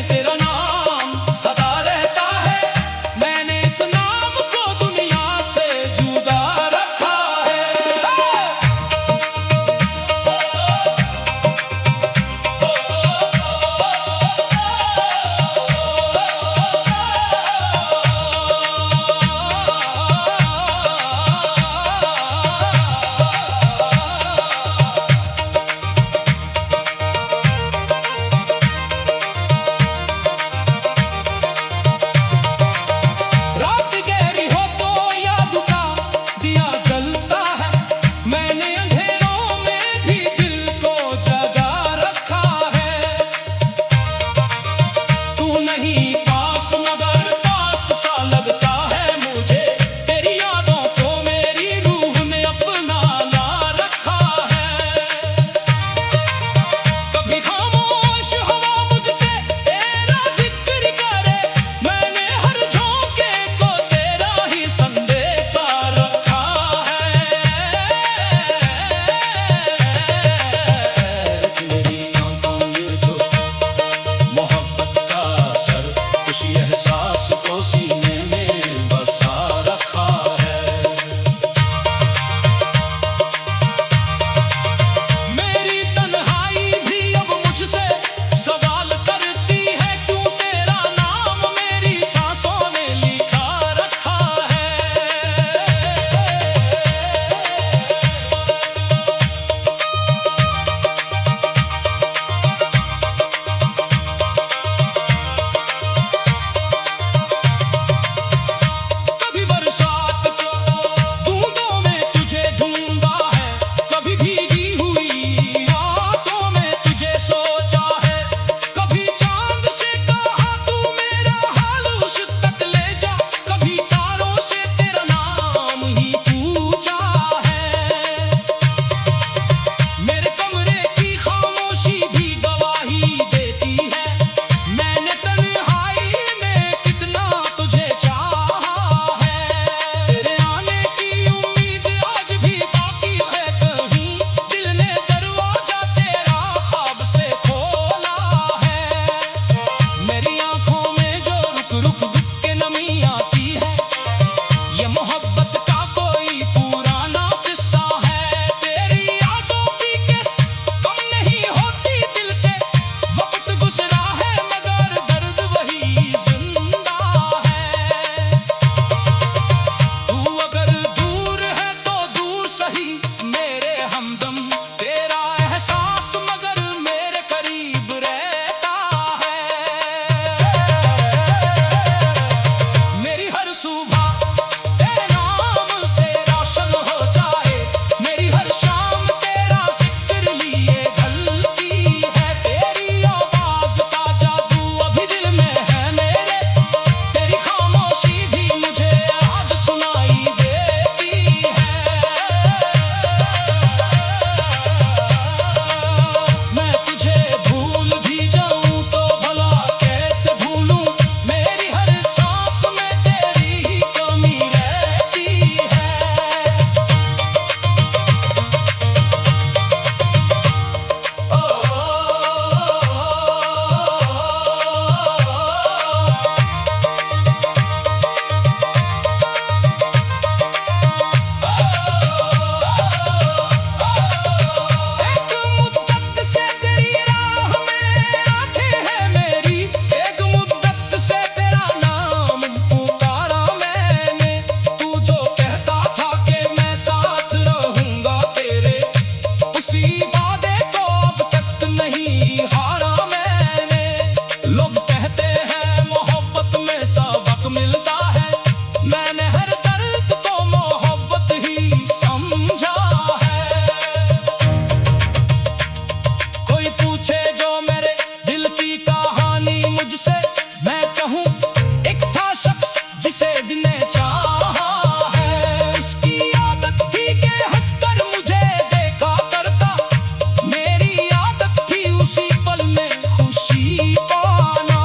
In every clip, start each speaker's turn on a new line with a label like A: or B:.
A: तेरा नाम सदा रहता है। मैंने इस नाम को दुनिया से जुदा रखा है। रात गहरी हो तो याद का दिया जलता है। मैंने अंधेरों में भी दिल को जगा रखा है। तू नहीं पास मगर पास सा लगता है मुझे। तेरी यादों को मेरी रूह ने अपना ला रखा है। कभी खामोश हवा मुझसे तेरा जिक्र करे। मैंने हर झोंके को तेरा ही संदेशा रखा है। मेरी आंखों में जो मोहब्बत का असर, उसी एहसास को सीने में बसा रखा है। मेरी तन्हाई भी अब मुझसे सवाल करती है। क्यों तेरा नाम मेरी सांसों ने लिखा रखा है। कभी बरसात को बूंदों में तुझे ढूंढा है। कभी भीगी हुई रातों में तुझे सोचा है। कभी चांद से कहा तू मेरा हाल उस तक ले जा। कभी तारों से तेरा नाम ही पूछा है। मेरे कमरे की खामोशी भी गवाही देती है। मैंने तन्हाई में कितना तुझे चाहा है। तेरे आने की उम्मीद आज भी बाकी है कहीं। दिल ने दरवाजा तेरा ख्वाब से खोला है। मेरी आंखों में जो रुक रुक रुक के नमी आती है, ये मोहब्बत का कोई पुराना किस्सा है। तेरी यादों की किस कम नहीं होती दिल से। वक्त गुजरा है मगर दर्द वही जिंदा है। तू अगर दूर है तो दूर सही मेरे हमदम। तेरा एहसास मगर मेरे करीब रहता है। मेरी हर सुबह तेरे नाम से रोशन हो जाए। मेरी हर शाम तेरा जिक्र लिए ढलती है। तेरी आवाज का जादू अभी दिल में है मेरे। तेरी खामोशी भी मुझे आज सुनाई देती है। मैं तुझे भूल भी जाऊं तो भला कैसे भूलूं। मेरी हर सांस में तेरी ही कमी रहती है। एक मुद्दत से तेरी राह में आंखें हैं मेरी। एक मुद्दत से तेरा नाम पुकारा मैंने। तू जो कहता था कि मैं साथ रहूंगा तेरे, उसी वादे को अब तक नहीं हारा मैंने। लोग कहते हैं मोहब्बत में सबक मिलता है। मैंने हर दर्द को मोहब्बत ही समझा है। कोई पूछे जो मेरे दिल की कहानी मुझसे, मैं कहूँ एक था शख्स जिसे दिल ने चाहा है। इसकी आदत थी कि हंसकर मुझे देखा करता। मेरी आदत थी उसी पल में खुशी पाना।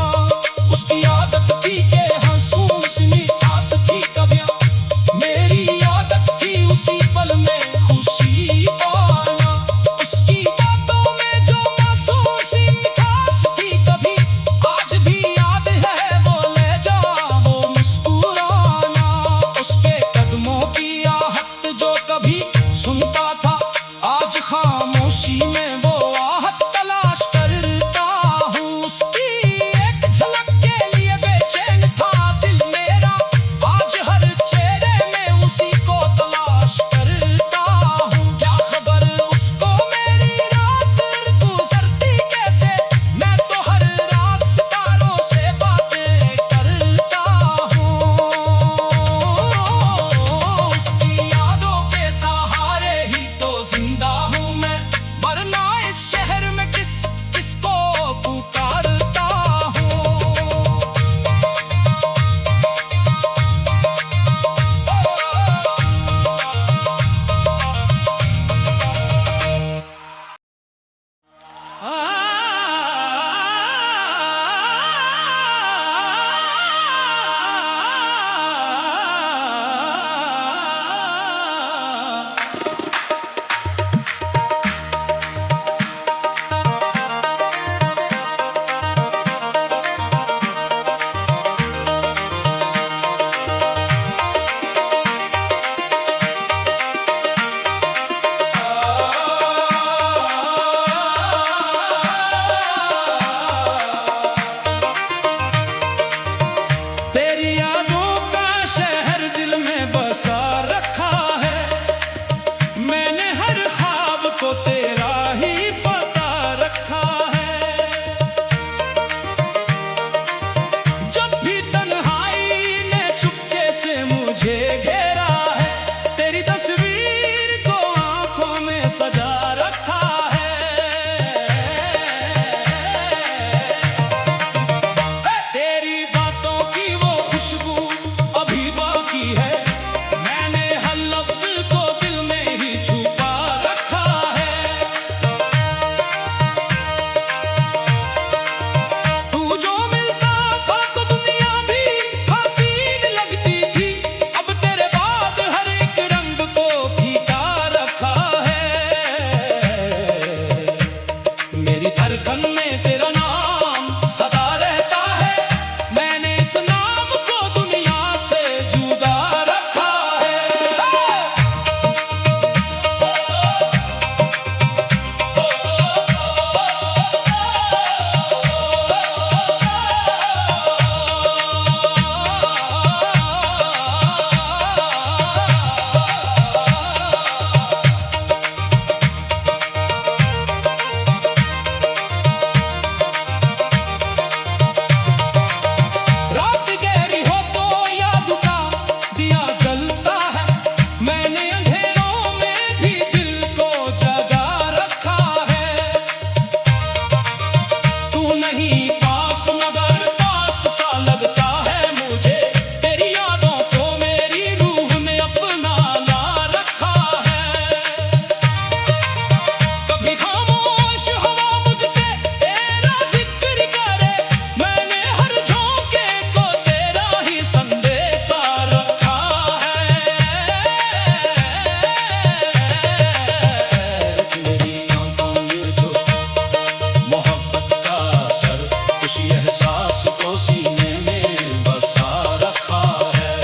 A: एहसास को सीने में बसा रखा है।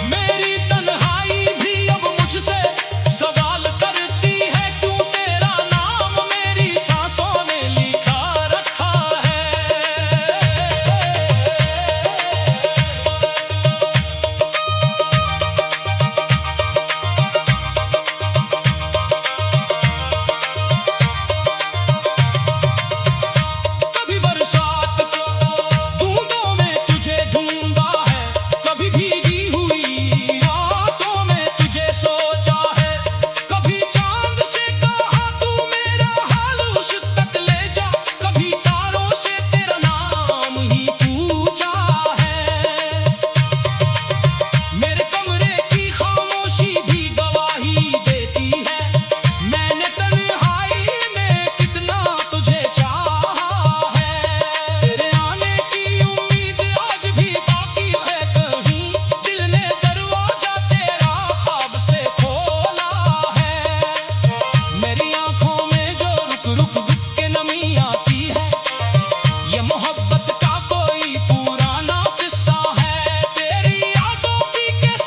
A: मेरी तन्हाई भी अब मुझसे सवाल करती है, क्यों तेरा नाम मेरी सांसों ने लिखा रखा है। कभी बरसात को बूंदों में तुझे ढूंढा है, कभी भीगी हुई रातों में तुझे सोचा है, कभी चांद से कहा तू मेरा हाल उस तक ले जा, कभी तारों से तेरा नाम ही पूछा है। मेरे कमरे की खामोशी भी गवाही देती है, मैंने तन्हाई में कितना तुझे चाहा है। तेरे आने की उम्मीद आज भी बाकी है कहीं, दिल ने दरवाजा तेरा ख्वाब से खोला है। मेरी आंखों में जो रुक रुक रुक के नमी आती है, ये मोहब्बत का कोई पुराना किस्सा है। तेरी यादों की किस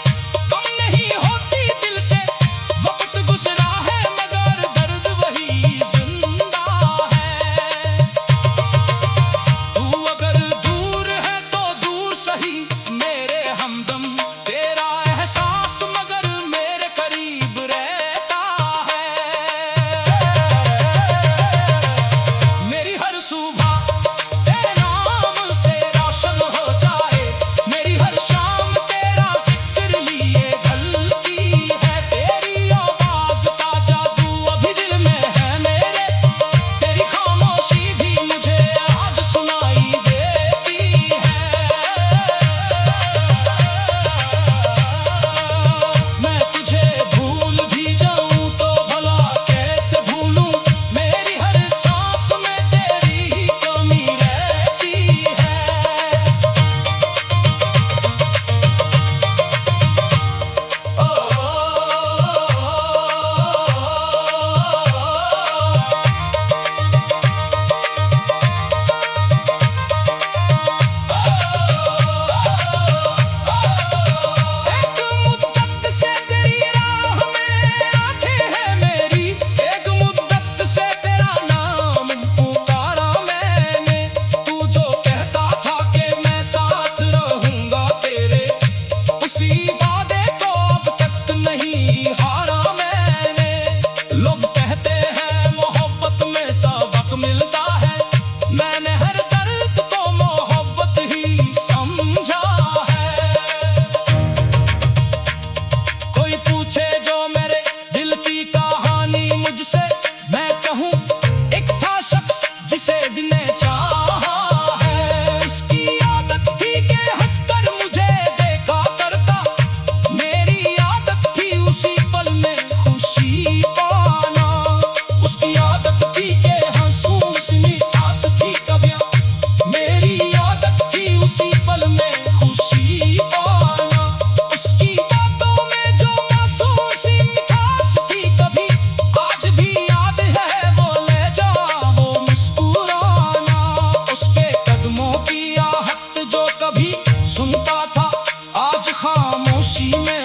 A: कम नहीं होती दिल से, वक्त गुजरा है मगर दर्द वही जिंदा है। तू अगर दूर है तो दूर सही मेरे हमदम, तेरा एहसास मगर मेरे करीब रहता है। मेरी हर सुबह तेरे नाम से रोशन हो जाए, मेरी हर शाम तेरा जिक्र लिए ढलती है। तेरी आवाज का जादू अभी दिल में है मेरे, तेरी खामोशी भी मुझे आज सुनाई देती है। मैं तुझे भूल भी जाऊं तो भला कैसे भूलूं, मेरी हर सांस में तेरी ही कमी रहती है। एक मुद्दत से तेरी राह में आंखें हैं मेरी, एक मुद्दत से तेरा नाम पुकारा मैंने। तू जो कहता था कि मैं साथ रहूंगा तेरे, उसी वादे को अब तक नहीं हारा मैंने। लोग कहते हैं मोहब्बत में सबक मिलता है, मैंने हर दर्द को मोहब्बत ही समझा है। कोई पूछे जो मेरे दिल की कहानी मुझसे, मैं कहूँ एक था शख्स जिसे दिल ने चाहा है। उसकी आदत थी कि हंसकर मुझे देखा करता, मेरी आदत थी उसी पल में खुशी पाना। उसकी आदत थी कि हंसूं उसी मिठास थी कभी, मेरी आदत थी उसी पल में खुशी पाना। उसकी बातों में जो मासूम सी मिठास थी कभी, आज भी याद है वो लहजा वो मुस्कुराना। उसके कदमों की आहट जो कभी सुनता था, आज खामोशी में